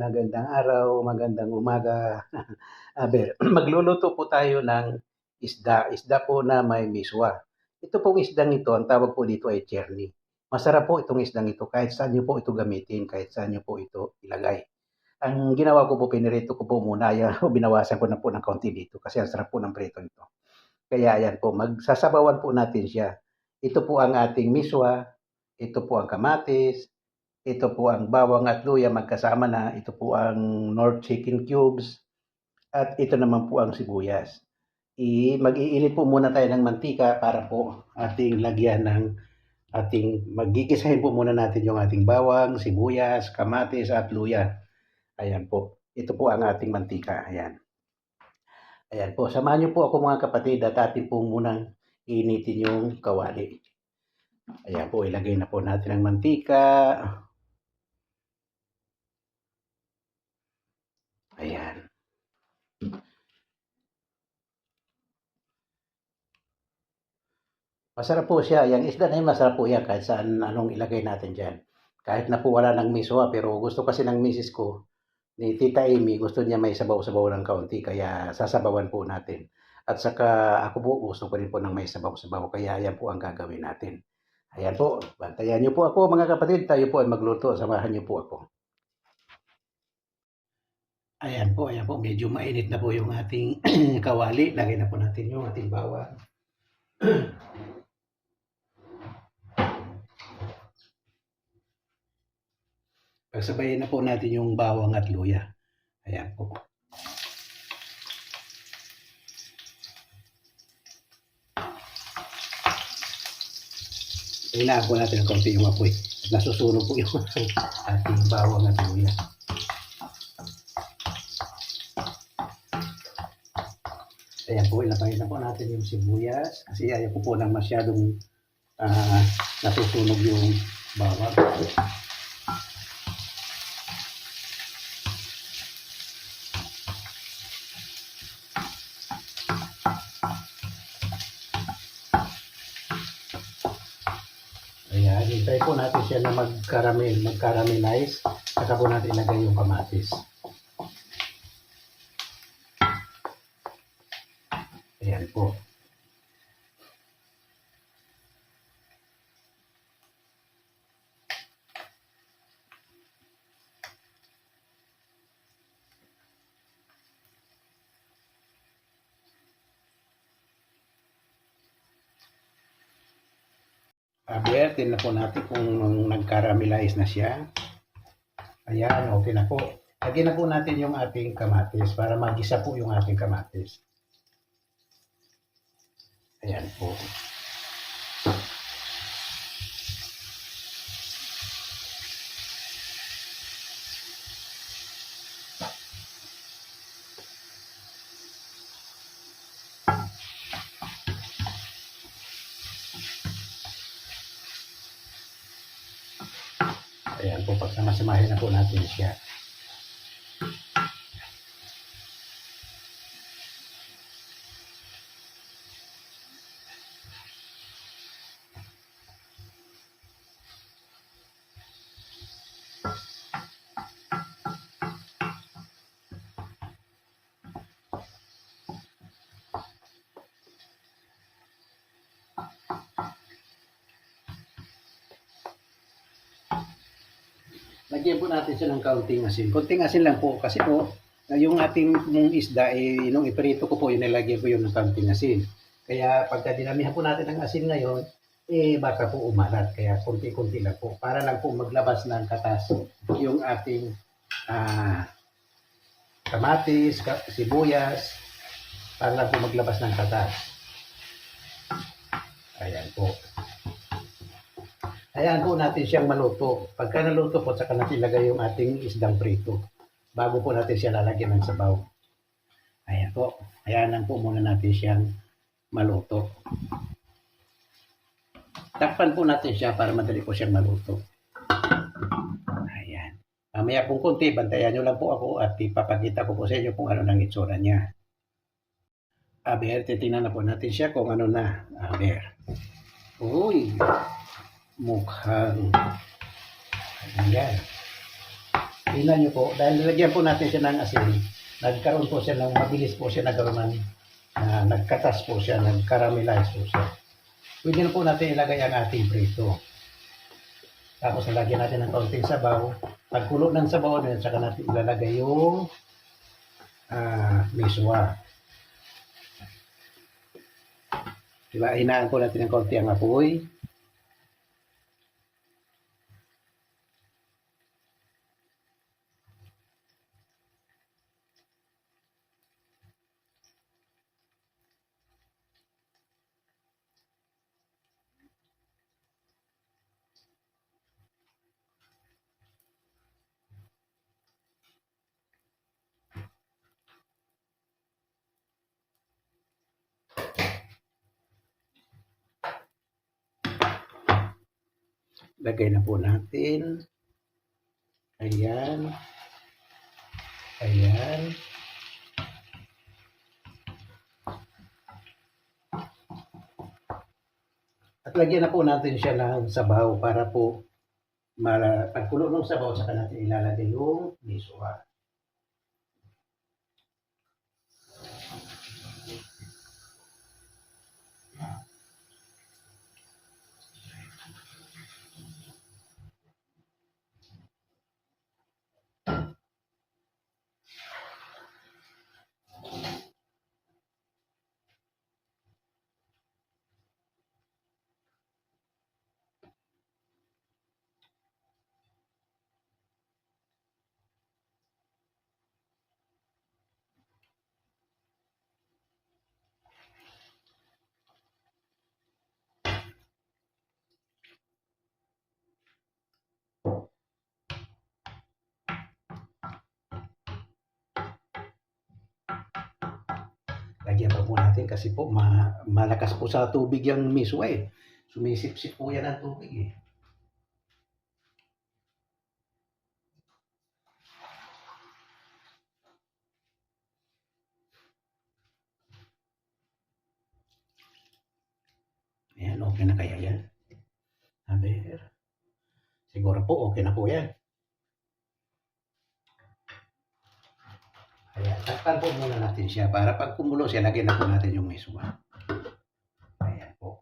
magandang araw, magandang umaga. Aber, magluluto po tayo ng isda. Isda po na may miswa. Ito pong isdang ito, ang tawag po dito ay cherny. Masarap po itong isdang ito kahit saan niyo po ito gamitin, kahit saan niyo po ito ilagay. Ang ginawa ko po, pinirito ko po muna, yan, binawasan ko na po ng kaunti dito kasi ang sarap po ng prito nito. Kaya ayan po, magsasabawan po natin siya. Ito po ang ating miswa, ito po ang kamatis, ito po ang bawang at luya magkasama na, ito po ang North chicken cubes, at ito naman po ang sibuyas. Mag-iinit po muna tayo ng mantika para po ating lagyan ng magigisahin po muna natin yung ating bawang, sibuyas, kamatis at luya. Ayan po. Ito po ang ating mantika. Ayan. Ayan po. Samahan niyo po ako mga kapatid at atin po munang initin yung kawali. Ayan po. Ilagay na po natin ang mantika. Ayan. Masarap po siya. Yang isda na yun, masarap po yan kahit saan anong ilagay natin dyan. Kahit na po wala ng miswa, pero gusto kasi ng misis ko, ni Tita Amy, gusto niya may sabaw-sabaw ng kaunti, kaya sasabawan po natin. At saka ako po, gusto ko rin po ng may sabaw-sabaw, kaya yan po ang gagawin natin. Ayan po, bantayan niyo po ako mga kapatid, tayo po ay magluto, samahan niyo po ako. Ayan po, medyo mainit na po yung ating kawali. Lagay na po natin yung ating bawang. Pagsabayin na po natin yung bawang at luya. Ayan po. Kailangan po natin ng konti yung apoy. Nasusunog po yung ating bawang at luya. Ayan po, ilapagin na po natin yung sibuyas. Kasi ayaw ko po nang masyadong nasusunog yung bawang. Ayan, hintay po natin siya na mag-caramelize. Saka po natin ilagay yung kamatis. Ayan po. Abertin na po natin kung nag-caramelize na siya. Ayan, okay na po. Lagyan na po natin yung ating kamatis para magisa po yung ating kamatis. Ayan po. Ayan po, pagsamasamahin na po natin siya. Lagyan po natin siya ng kaunting asin. Kunting asin lang po kasi po, yung ating isda, nung iprito ko po, inilagyan ko yun ng kaunting asin. Kaya pagka dinamihan po natin ng asin ngayon, baka po umalat. Kaya kunti-kunti lang po. Para lang po maglabas ng katas yung ating kamatis, sibuyas, para lang po maglabas ng katas. Ayan po. Hayaan po natin siyang maluto. Pagka naluto po, saka natin ilagay yung ating isdang prito. Bago po natin siya lalagyan ng sabaw. Ayan po. Hayaan lang po muna natin siyang maluto. Takpan po natin siya para madali po siyang maluto. Ayan. Mamaya pong konti, bantayan nyo lang po ako at ipapakita ko po sa inyo kung ano nang itsura niya. Aber, titingnan na po natin siya kung ano na. Aber. Uy! Mukhang ayan. Tingnan niyo po, dahil nilagyan po natin siya ng asin, nagkaroon po siya ng, mabilis po siya nagkaroon ng, nagkatas po siya, nagcaramelize po siya. Pwede na po natin ilagay ang ating prito. Tapos nalagyan natin ng kaunting sabaw. Pagkulo ng sabaw na yun, saka natin ilalagay yung miswa. Diba, hinaan po natin ng kaunti ang apoy. Lagay na po natin. Ayan. Ayan. At lagyan na po natin siya ng sabaw para po pagkulo ng sabaw, saka natin ilalagay yung miswa. Lagyan pa po natin kasi po malakas po sa tubig yung miswa eh. Sumisip-sip po yan ang tubig eh. Ayan, okay na kaya yan? Aber. Siguro po okay na po yan. Kaya takpan po muna natin siya para pag kumulo siya, lagyan na po natin yung miswa. Ayan po.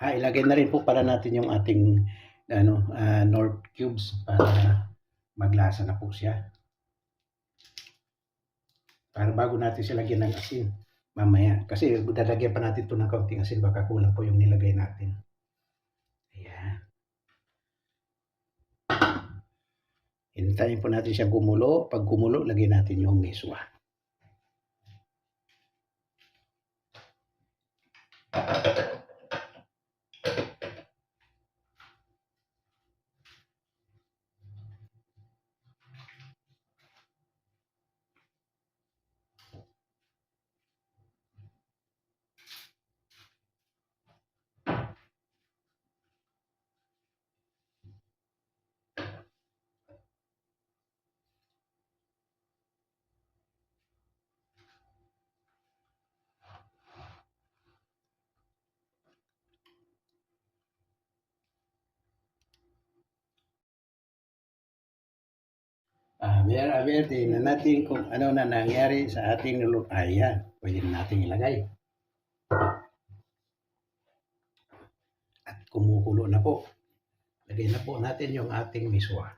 Ilagay na rin po para natin yung ating Knorr cubes para maglasa na po siya. Para bago natin siya lagyan ng asin mamaya. Kasi dadagyan pa natin ito ng kaunting asin, baka kulang po yung nilagay natin. Ayan. Hintayin po natin siya gumulo. Pag gumulo, lagyan natin yung miswa. Tingnan natin kung ano na nangyari sa ating niluluto. Ayan, pwede na natin ilagay. At kumukulo na po. Lagay na po natin yung ating miswa.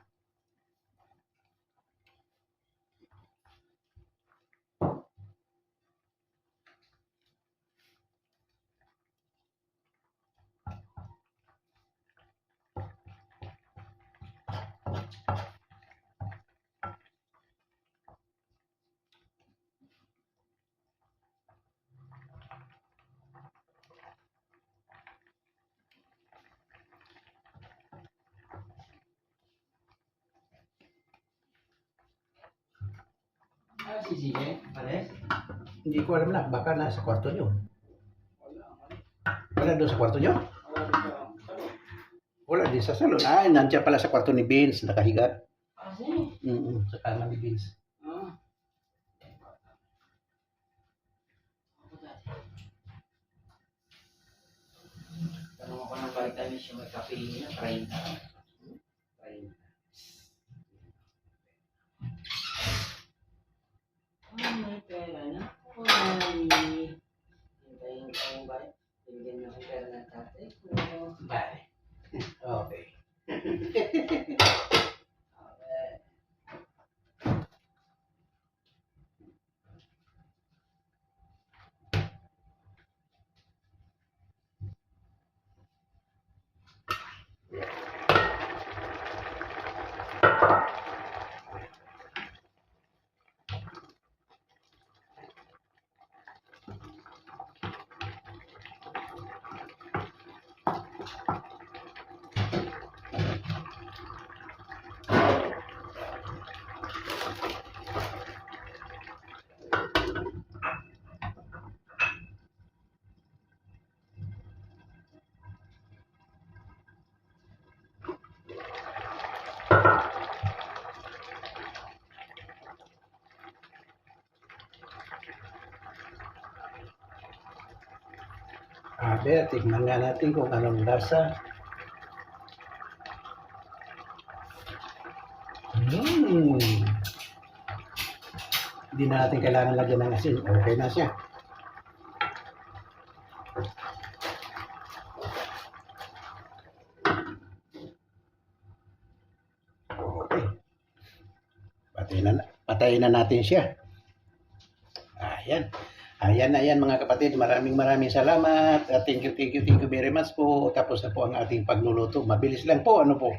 Sisige, pares? Hindi ko alam na, baka nasa kwarto nyo. Wala doon sa kwarto nyo? Wala din sa salon. Nandiyan pala sa kwarto ni Vince, nakahiga. Kasi, Saka manibis. Ah. Ako dati. Tanong ako ng vitamins yung may caffeine na 30. 30. May pera na. Ay. Hintayin ko ang bayad. Bigyan na akong pera ng tatay ko. Bye. Okay. Okay. Aber, tignan nga natin kung anong lasa. Hindi na natin kailangan lagyan ng asin. Okay na siya. Okay. Patayin na natin siya. Ayan. Ayan mga kapatid, maraming salamat. Thank you very much po. Tapos na po ang ating pagluluto. Mabilis lang po, ano po.